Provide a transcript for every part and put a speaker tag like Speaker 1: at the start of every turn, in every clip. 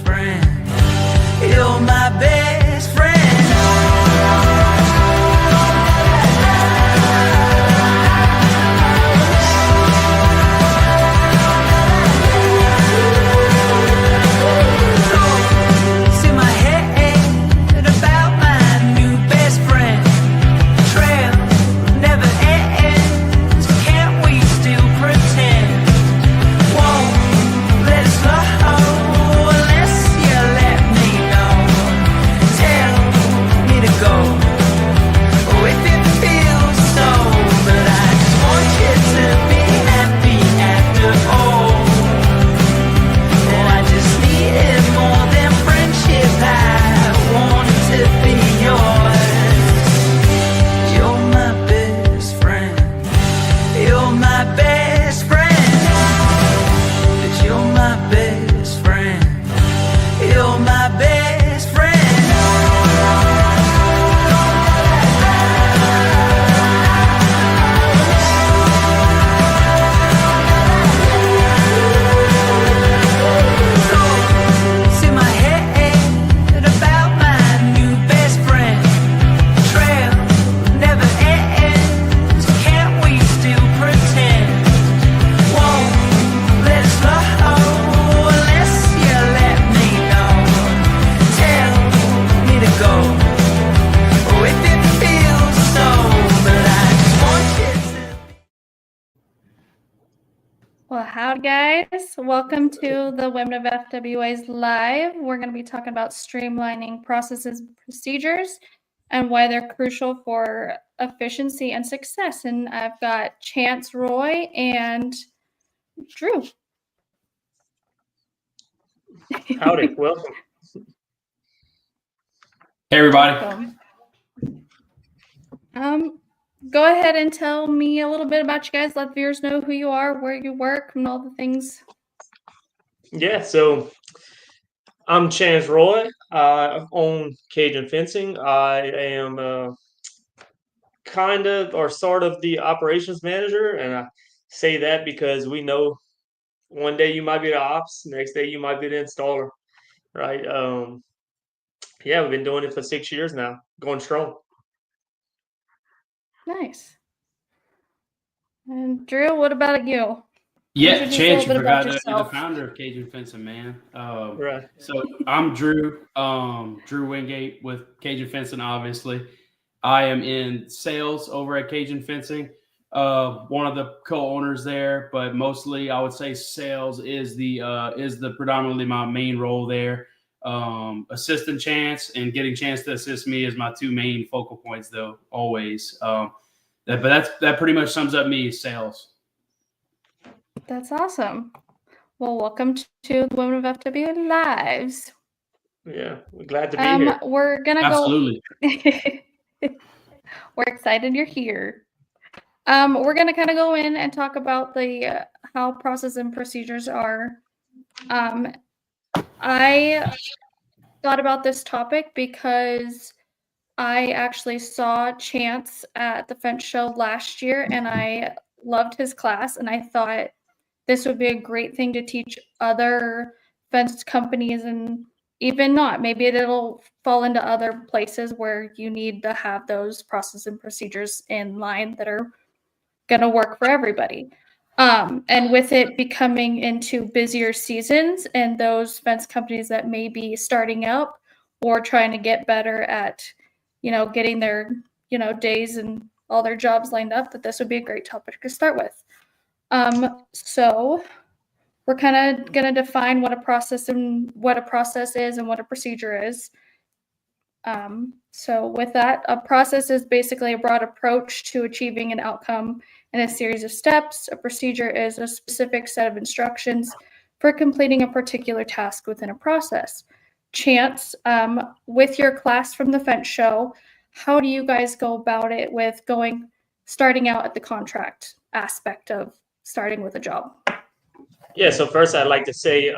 Speaker 1: friend. You're my best friend.
Speaker 2: Well, howdy guys. Welcome to the Women of FWA's Live. We're going to be talking about streamlining processes and procedures and why they're crucial for efficiency and success. And I've got Chance, Roy, and Drew.
Speaker 3: Howdy, welcome.
Speaker 4: Hey everybody.
Speaker 2: Go ahead and tell me a little bit about you guys. Let viewers know who you are, where you work, and all the things.
Speaker 3: Yeah, so I'm Chance Roy. I own Cajun Fencing. I am kind of or sort of the operations manager, and I say that because we know one day you might be the ops, next day you might be the installer, right? Yeah, we've been doing it for 6 years now, going strong.
Speaker 2: Nice. And Drew, what about you?
Speaker 4: Yeah, Chance, you forgot you're the founder of Cajun Fencing, man.
Speaker 3: Right.
Speaker 4: So I'm Drew, Drew Wingate with Cajun Fencing, obviously. I am in sales over at Cajun Fencing, one of the co-owners there, but mostly I would say sales is the predominantly my main role there. Assisting Chance and getting Chance to assist me is my two main focal points, though, always. But that pretty much sums up me, sales.
Speaker 2: That's awesome. Well, welcome to the Women of FWA Lives.
Speaker 3: Yeah, we're glad to be here.
Speaker 2: We're gonna
Speaker 4: Absolutely.
Speaker 2: We're excited you're here. We're gonna kind of go in and talk about the how process and procedures are. I thought about this topic because I actually saw Chance at the fence show last year, and I loved his class, and I thought this would be a great thing to teach other fence companies, and even not. Maybe it'll fall into other places where you need to have those processes and procedures in line that are going to work for everybody. And with it becoming into busier seasons and those fence companies that may be starting up or trying to get better at, getting their, days and all their jobs lined up, that this would be a great topic to start with. So we're kind of going to define what a process is and what a procedure is. So with that, a process is basically a broad approach to achieving an outcome in a series of steps. A procedure is a specific set of instructions for completing a particular task within a process. Chance, with your class from the fence show, how do you guys go about it with starting out at the contract aspect of starting with a job?
Speaker 3: Yeah, so first I'd like to say,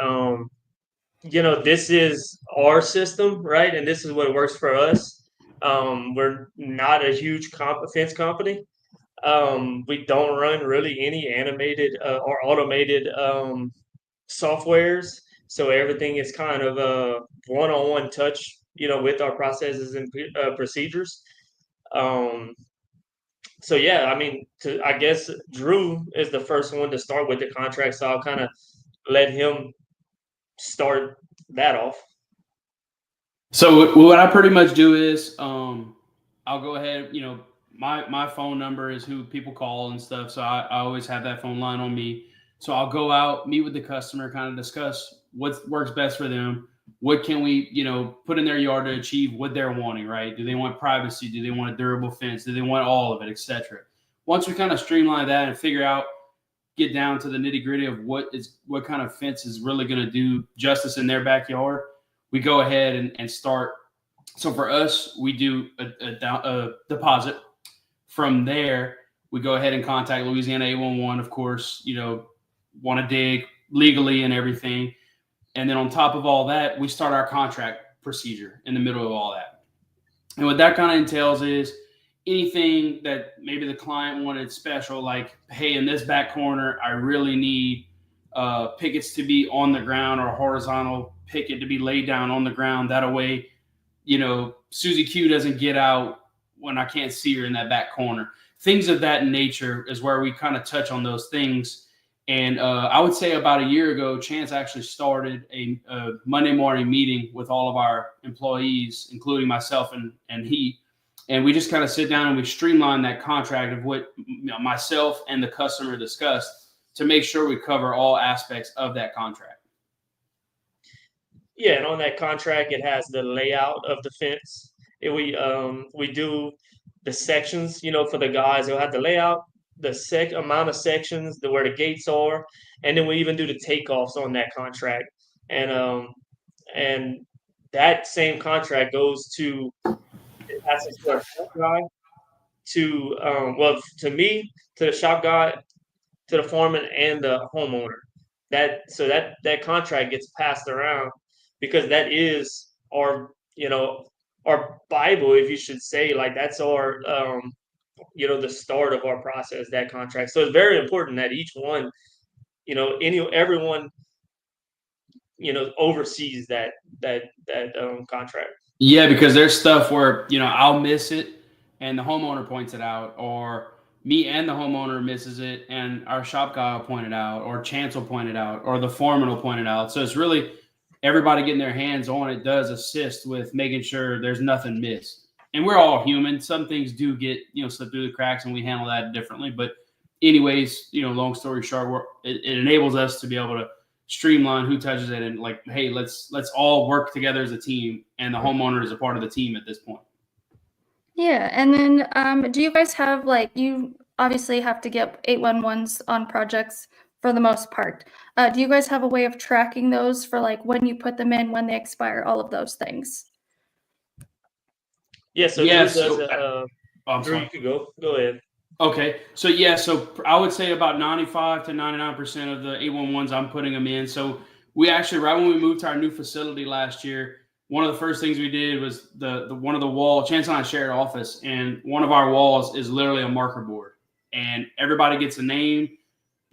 Speaker 3: this is our system, right? And this is what works for us. We're not a huge fence company. We don't run really any animated or automated softwares. So everything is kind of a one-on-one touch, with our processes and procedures. Um, so yeah, I mean, I guess Drew is the first one to start with the contract, so I'll kind of let him start that off.
Speaker 4: So what I pretty much do is I'll go ahead, my phone number is who people call and stuff. So I always have that phone line on me. So I'll go out, meet with the customer, kind of discuss what works best for them. What can we, put in their yard to achieve what they're wanting, right? Do they want privacy? Do they want a durable fence? Do they want all of it, etc. Once we kind of streamline that and figure out, get down to the nitty gritty of what kind of fence is really going to do justice in their backyard, we go ahead and start. So for us, we do a deposit. From there, we go ahead and contact Louisiana 811, of course, want to dig legally and everything. And then on top of all that, we start our contract procedure in the middle of all that. And what that kind of entails is anything that maybe the client wanted special, like, hey, in this back corner, I really need pickets to be on the ground, or a horizontal picket to be laid down on the ground. That way, Susie Q doesn't get out when I can't see her in that back corner. Things of that nature is where we kind of touch on those things. And I would say about a year ago, Chance actually started a Monday morning meeting with all of our employees, including myself and he. And we just kind of sit down and we streamline that contract of what myself and the customer discussed to make sure we cover all aspects of that contract.
Speaker 3: Yeah, and on that contract, it has the layout of the fence. We do the sections, for the guys. They'll have the layout, the amount of sections, where the gates are, and then we even do the takeoffs on that contract. And that same contract goes to, it passes to our shop guy, to me, to the shop guy, to the foreman, and the homeowner. That contract gets passed around, because that is our Bible, if you should say. Like, that's our the start of our process, that contract. So it's very important that each one, everyone oversees that contract.
Speaker 4: Yeah, because there's stuff where I'll miss it and the homeowner points it out, or me and the homeowner misses it and our shop guy will point it out, or Chance will point it out, or the foreman will point it out. So it's really everybody getting their hands on it does assist with making sure there's nothing missed. And we're all human. Some things do get, slip through the cracks, and we handle that differently. But anyways, long story short, it enables us to be able to streamline who touches it, and like, hey, let's all work together as a team, and the homeowner is a part of the team at this point.
Speaker 2: Yeah, and then do you guys have, you obviously have to get 811s on projects for the most part. Do you guys have a way of tracking those for when you put them in, when they expire, all of those things?
Speaker 3: Yeah, so
Speaker 4: yes.
Speaker 3: Drew, you could go ahead.
Speaker 4: Okay, so I would say about 95 to 99% of the 811s, I'm putting them in. So we actually, right when we moved to our new facility last year, one of the first things we did was the one of the wall. Chance and I shared office, and one of our walls is literally a marker board, and everybody gets a name,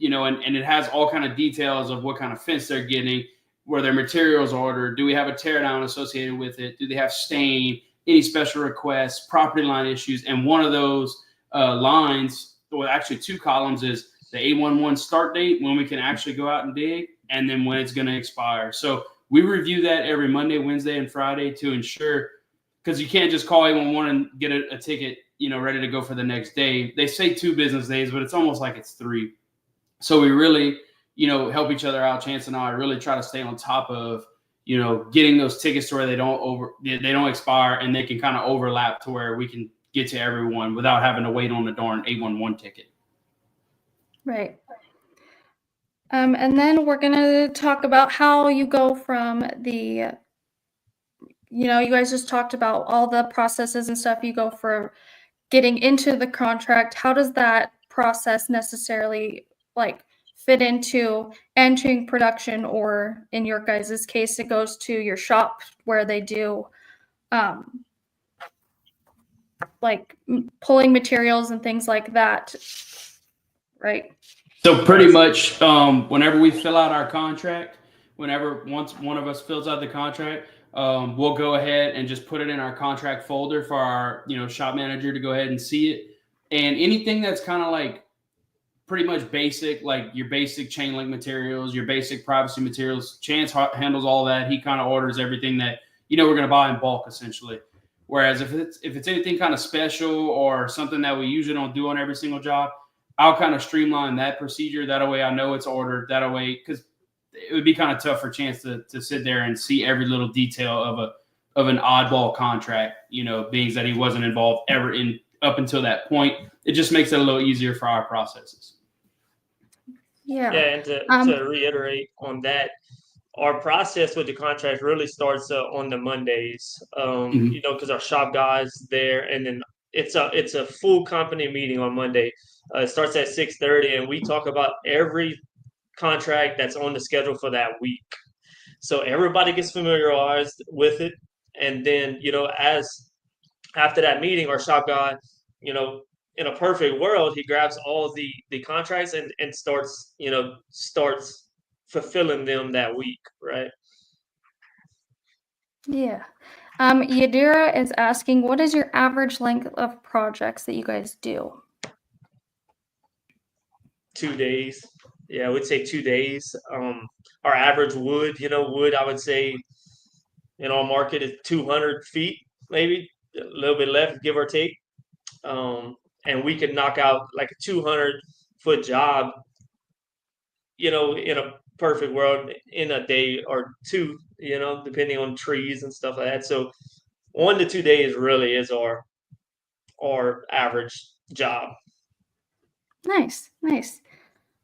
Speaker 4: and it has all kind of details of what kind of fence they're getting, where their materials ordered, do we have a tear down associated with it, do they have stain, any special requests, property line issues. And one of those lines, well, actually 2 columns, is the 811 start date, when we can actually go out and dig, and then when it's going to expire. So we review that every Monday, Wednesday, and Friday to ensure, because you can't just call 811 and get a ticket, ready to go for the next day. They say 2 business days, but it's almost like it's 3. So we really, help each other out. Chance and I really try to stay on top of, getting those tickets to where they don't expire, and they can kind of overlap to where we can get to everyone without having to wait on the darn 811 ticket.
Speaker 2: Right. And then we're going to talk about how you go from the, you guys just talked about all the processes and stuff. You go for getting into the contract. How does that process necessarily fit into entering production, or in your guys' case, it goes to your shop where they do pulling materials and things like that, right?
Speaker 4: So pretty much whenever we fill out our contract, once one of us fills out the contract, we'll go ahead and just put it in our contract folder for our, shop manager to go ahead and see it. And anything that's kind of like pretty much basic, like your basic chain link materials, your basic privacy materials, Chance handles all that. He kind of orders everything that, we're going to buy in bulk essentially. Whereas if it's anything kind of special or something that we usually don't do on every single job, I'll kind of streamline that procedure. That way I know it's ordered. That way, because it would be kind of tough for Chance to sit there and see every little detail of an oddball contract, being that he wasn't involved ever up until that point. It just makes it a little easier for our processes.
Speaker 2: Yeah.
Speaker 3: Yeah, and to reiterate on that, our process with the contract really starts on the Mondays, because our shop guys there, and then it's a full company meeting on Monday. It starts at 6:30, and we talk about every contract that's on the schedule for that week. So everybody gets familiarized with it, and then as after that meeting, our shop guy, in a perfect world, he grabs all the contracts and starts fulfilling them that week, right?
Speaker 2: Yeah. Yadira is asking, what is your average length of projects that you guys do?
Speaker 3: 2 days. Yeah, I would say 2 days. Our average wood, I would say in our market is 200 feet, maybe a little bit left, give or take. And we could knock out like a 200-foot job, in a perfect world in a day or two, depending on trees and stuff like that. So 1 to 2 days really is our average job.
Speaker 2: Nice.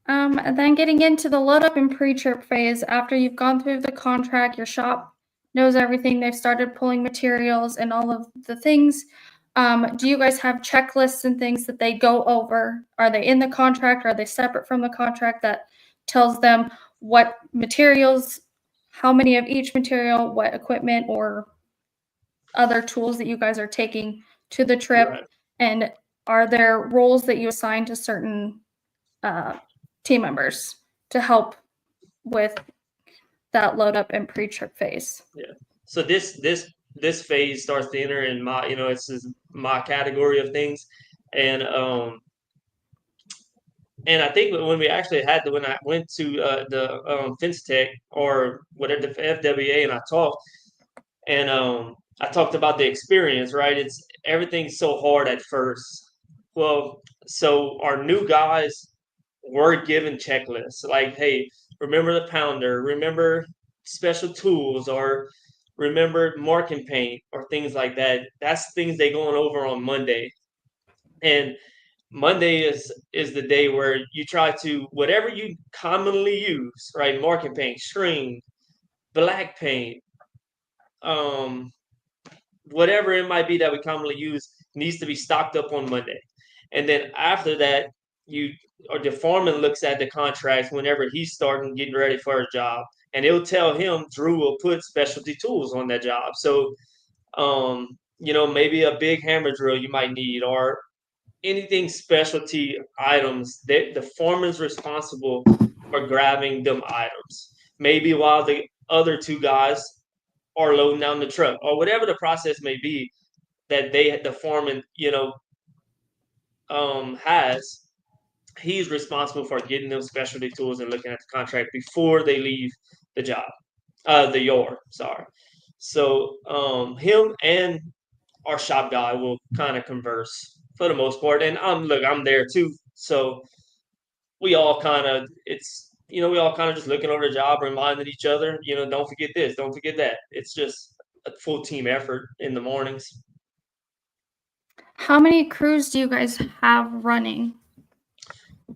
Speaker 2: And then getting into the load up and pre-trip phase, after you've gone through the contract, your shop knows everything. They've started pulling materials and all of the things. Do you guys have checklists and things that they go over? Are they in the contract? Are they separate from the contract that tells them what materials, how many of each material, what equipment or other tools that you guys are taking to the trip?
Speaker 3: Right.
Speaker 2: And are there roles that you assign to certain team members to help with that load up and pre-trip phase?
Speaker 3: Yeah. So this phase starts to enter in my, it's my category of things, and I think when we actually when I went to the Fence Tech or whatever, the FWA, and I talked about the experience, right? Everything's so hard at first. Well, so our new guys were given checklists like, hey, remember the pounder, remember special tools, or remember marking paint or things like that. That's things they going over on Monday. And Monday is the day where you try to, whatever you commonly use, right? Marking paint, string, black paint, whatever it might be that we commonly use needs to be stocked up on Monday. And then after that, the foreman looks at the contracts whenever he's starting getting ready for a job, and it'll tell him Drew will put specialty tools on that job. So, maybe a big hammer drill you might need, or anything specialty items that the foreman's responsible for grabbing them items. Maybe while the other two guys are loading down the truck, or whatever the process may be that the foreman, has. He's responsible for getting those specialty tools and looking at the contract before they leave the job, the yard. Sorry. So him and our shop guy will kind of converse for the most part, and I'm there too. So we all kind of just looking over the job, reminding each other, don't forget this, don't forget that. It's just a full team effort in the mornings.
Speaker 2: How many crews do you guys have running?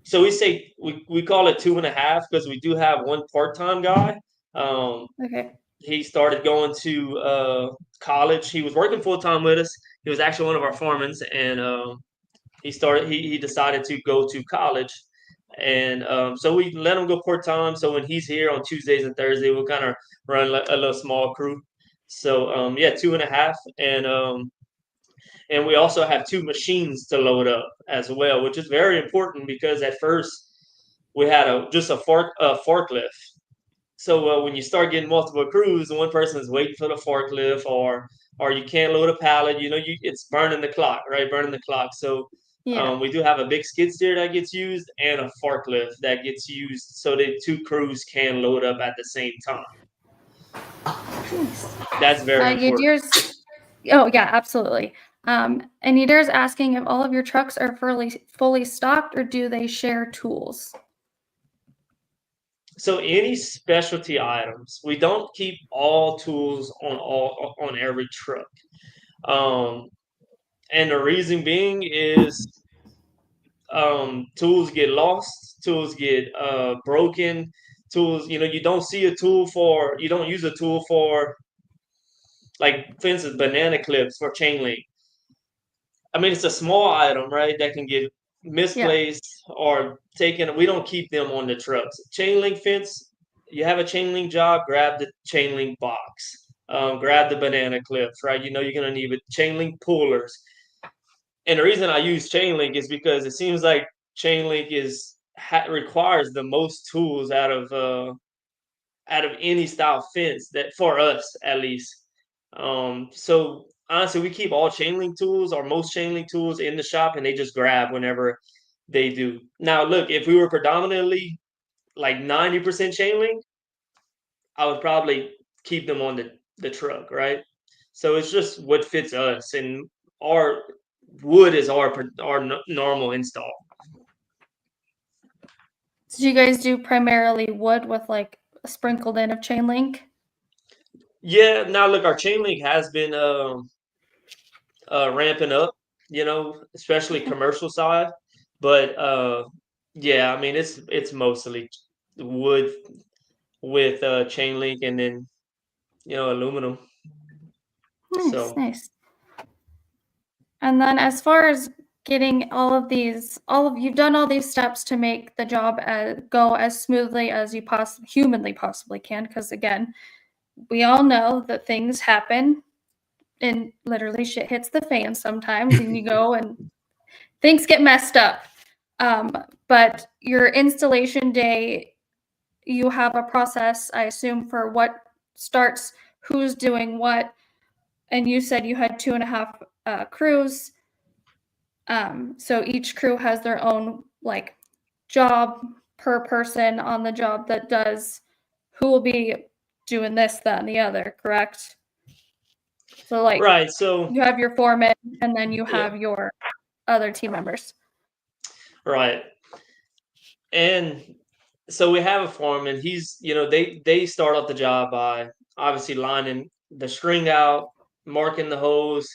Speaker 3: So we call it 2.5 because we do have one part-time guy.
Speaker 2: Okay.
Speaker 3: He started going to college. He was working full-time with us. He was actually one of our foremen, and he decided to go to college. And so we let him go part-time. So when he's here on Tuesdays and Thursdays, we'll kind of run a little small crew. So 2.5, and we also have 2 machines to load up as well, which is very important because at first we had just a forklift. So when you start getting multiple crews, and one person is waiting for the forklift, or you can't load a pallet, it's burning the clock, right? Burning the clock. So
Speaker 2: Yeah.
Speaker 3: we do have a big skid steer that gets used and a forklift that gets used, so that two crews can load up at the same time.
Speaker 2: Nice.
Speaker 3: That's very important.
Speaker 2: Oh yeah, absolutely. And Yadir's asking if all of your trucks are fully stocked, or do they share tools?
Speaker 3: So any specialty items, we don't keep all tools on every truck. Um, and the reason being is tools get lost, tools get broken, tools. You don't see a tool for, you don't use a tool for, like, for instance, banana clips for chain link. I mean, it's a small item, right? That can get misplaced or taken. We don't keep them on the trucks. Chain link fence, you have a chain link job, grab the chain link box, grab the banana clips, right? You're going to need chain link pullers. And the reason I use chain link is because it seems like chain link requires the most tools out of any style fence, that for us at least. So honestly, we keep all chain link tools, or most chain link tools, in the shop, and they just grab whenever they do. Now, look, if we were predominantly like 90% chain link, I would probably keep them on the truck, right? So it's just what fits us, and our wood is our normal install.
Speaker 2: So you guys do primarily wood with like sprinkled in of chain link?
Speaker 3: Yeah. Now, look, our chain link has been ramping up, especially commercial side. But yeah, I mean, it's mostly wood with chain link, and then aluminum.
Speaker 2: Nice, nice. And then as far as getting you've done all these steps to make the job go as smoothly as you humanly possibly can, because again, we all know that things happen and literally shit hits the fan sometimes, and you go and things get messed up. But your installation day, you have a process, I assume, for what starts, who's doing what, and you said you had 2.5 crews. So each crew has their own like job per person on the job that does who will be doing this, that, and the other, correct? So like
Speaker 3: Right. So
Speaker 2: you have your foreman, and then you
Speaker 3: Yeah.
Speaker 2: have your other team members.
Speaker 3: Right. And so we have a foreman. They start off the job by obviously lining the string out, marking the hose.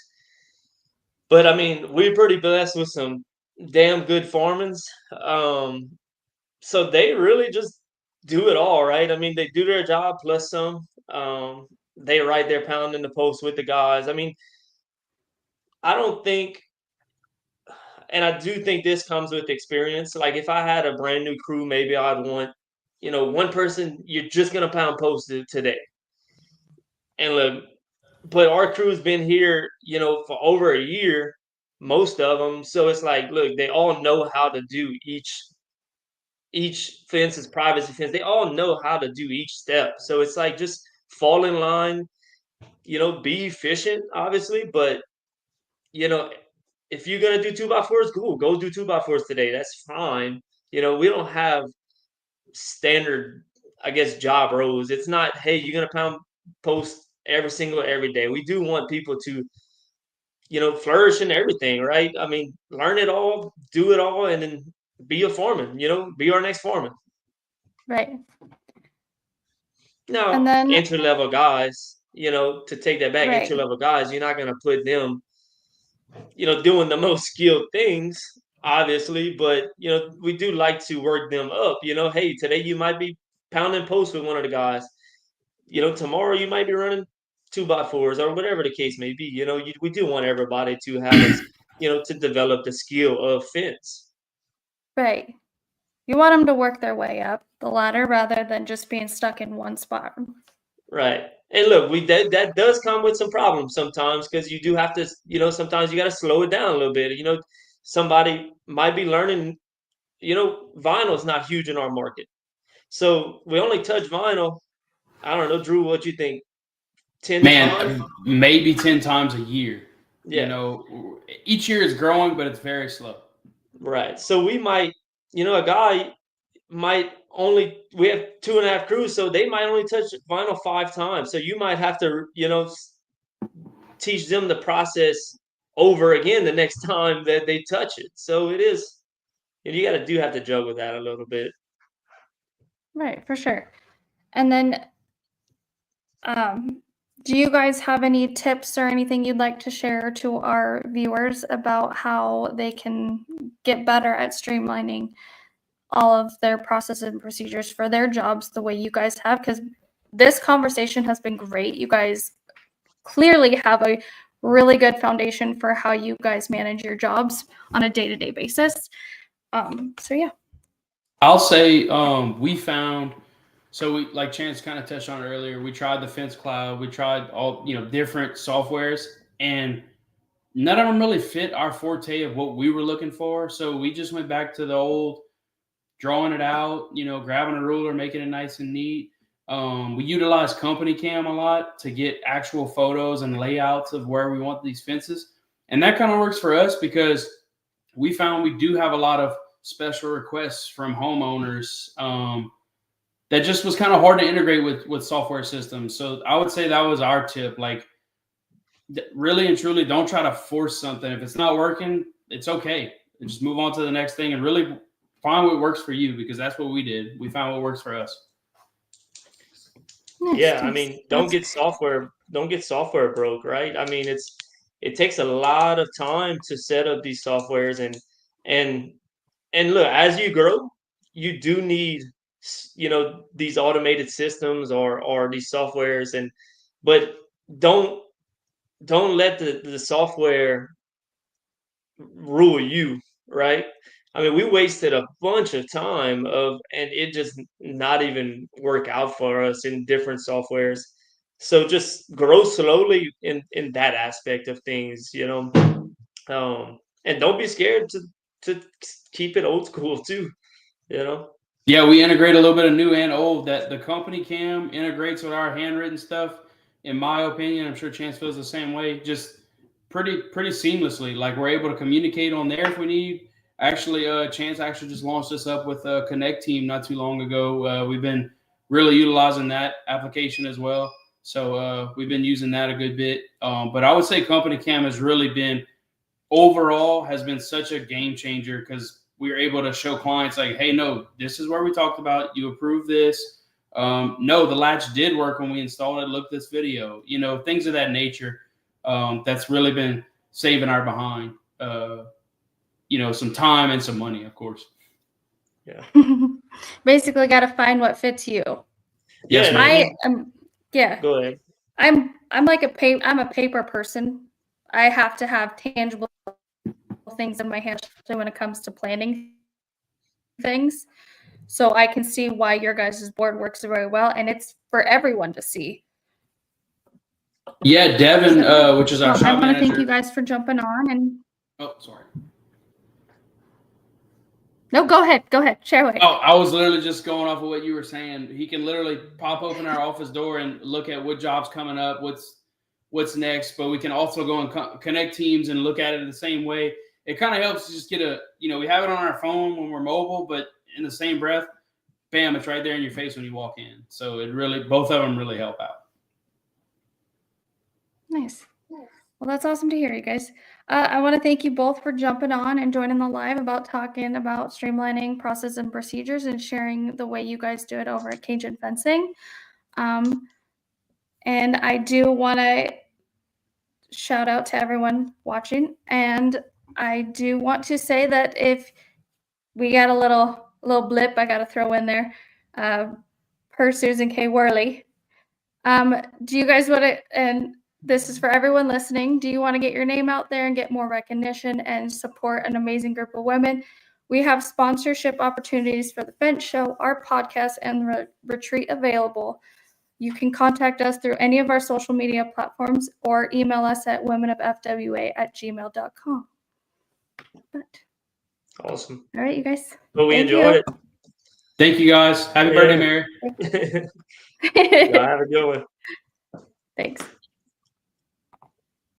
Speaker 3: But I mean, we're pretty blessed with some damn good foremans. So they really just do it all, right? I mean, they do their job plus some. They right there pounding the post with the guys. I mean, I don't think, and I do think this comes with experience. Like, if I had a brand new crew, maybe I'd want, one person, you're just gonna pound post today. And look, but our crew's been here, for over a year, most of them. So it's like, look, they all know how to do each fence is privacy fence. They all know how to do each step. So it's like, just fall in line, be efficient, obviously, but you know, if you're gonna do 2x4s, cool, go do 2x4s today. That's fine. We don't have standard, I guess, job roles. It's not, hey, you're gonna pound post every day. We do want people to, flourish in everything, right? I mean, learn it all, do it all, and then be a foreman. Be our next foreman.
Speaker 2: Right.
Speaker 3: Now,
Speaker 2: And then
Speaker 3: entry level guys, to take that back,
Speaker 2: Right.
Speaker 3: entry level guys, you're not gonna put them, doing the most skilled things, obviously, but we do like to work them up. Hey, today you might be pounding post with one of the guys. Tomorrow you might be running 2x4s, or whatever the case may be. We do want everybody to have to develop the skill of fence.
Speaker 2: Right. You want them to work their way up the ladder rather than just being stuck in one spot.
Speaker 3: Right. And look, that does come with some problems sometimes, because you do have to, sometimes you got to slow it down a little bit. Somebody might be learning, vinyl is not huge in our market. So we only touch vinyl I don't know, Drew, what you think? 10 times?
Speaker 4: Man, maybe 10 times a year.
Speaker 3: Yeah.
Speaker 4: You know, each year is growing, but it's very slow.
Speaker 3: Right. So we might, a guy might only, we have 2.5 crews, so they might only touch vinyl 5 times. So you might have to, teach them the process over again the next time that they touch it. So it is, you have to juggle with that a little bit.
Speaker 2: Right, for sure. And then, do you guys have any tips or anything you'd like to share to our viewers about how they can get better at streamlining all of their processes and procedures for their jobs the way you guys have? Because this conversation has been great. You guys clearly have a really good foundation for how you guys manage your jobs on a day-to-day basis. So yeah.
Speaker 4: I'll say we found, so we, like Chance kind of touched on earlier, we tried the Fence Cloud, we tried all, different softwares, and none of them really fit our forte of what we were looking for. So we just went back to the old drawing it out, grabbing a ruler, making it nice and neat. We utilize Company Cam a lot to get actual photos and layouts of where we want these fences. And that kind of works for us because we found we do have a lot of special requests from homeowners that just was kind of hard to integrate with software systems. So I would say that was our tip. Like, really and truly, don't try to force something. If it's not working, it's okay. Just move on to the next thing and really find what works for you, because that's what we did. We found what works for us.
Speaker 2: Nice,
Speaker 3: Yeah,
Speaker 2: nice.
Speaker 3: I mean, don't get software broke, right? I mean, it takes a lot of time to set up these softwares, and look, as you grow, you do need these automated systems or these softwares, but don't let the software rule you, right? I mean, we wasted a bunch of time and it just not even work out for us in different softwares. So just grow slowly in that aspect of things, and don't be scared to keep it old school too,
Speaker 4: Yeah, we integrate a little bit of new and old. That the Company Cam integrates with our handwritten stuff. In my opinion, I'm sure Chance feels the same way. Just pretty seamlessly. Like, we're able to communicate on there if we need. Actually, Chance actually just launched us up with a Connect team not too long ago. We've been really utilizing that application as well. So we've been using that a good bit. But I would say Company Cam has really been, overall, has been such a game changer, because we were able to show clients like, hey, no, this is where we talked about, you approved this. No, the latch did work when we installed it. Look this video, things of that nature. That's really been saving our behind, some time and some money, of course.
Speaker 3: Yeah.
Speaker 2: Basically, got to find what fits you.
Speaker 4: Yes, ma'am.
Speaker 2: Yeah.
Speaker 3: Go ahead.
Speaker 2: I'm like I'm a paper person. I have to have tangible things in my hand, especially when it comes to planning things. So I can see why your guys' board works very well, and it's for everyone to see.
Speaker 4: Yeah, Devin, which is our shop manager.
Speaker 2: I want to thank you guys for jumping on. And
Speaker 4: oh, sorry.
Speaker 2: No, go ahead. Share away.
Speaker 4: Oh, I was literally just going off of what you were saying. He can literally pop open our office door and look at what job's coming up, what's next. But we can also go and connect teams and look at it the same way. It kind of helps to just get we have it on our phone when we're mobile, but in the same breath, bam, it's right there in your face when you walk in. So it really, both of them really help out.
Speaker 2: Nice. Well, that's awesome to hear, you guys. I want to thank you both for jumping on and joining the live about talking about streamlining process and procedures and sharing the way you guys do it over at Cajun Fencing. And I do want to shout out to everyone watching. And I do want to say that if we got a little blip, I got to throw in there, per Susan K. Worley. Do you guys want to, and this is for everyone listening, do you want to get your name out there and get more recognition and support an amazing group of women? We have sponsorship opportunities for the Fence Show, our podcast, and retreat available. You can contact us through any of our social media platforms or email us at womenofwA@gmail.com.
Speaker 3: Awesome.
Speaker 2: All right, you guys.
Speaker 3: Well, we enjoyed it.
Speaker 4: Thank you, guys. Happy birthday, Mary.
Speaker 3: Y'all have a good one.
Speaker 2: Thanks.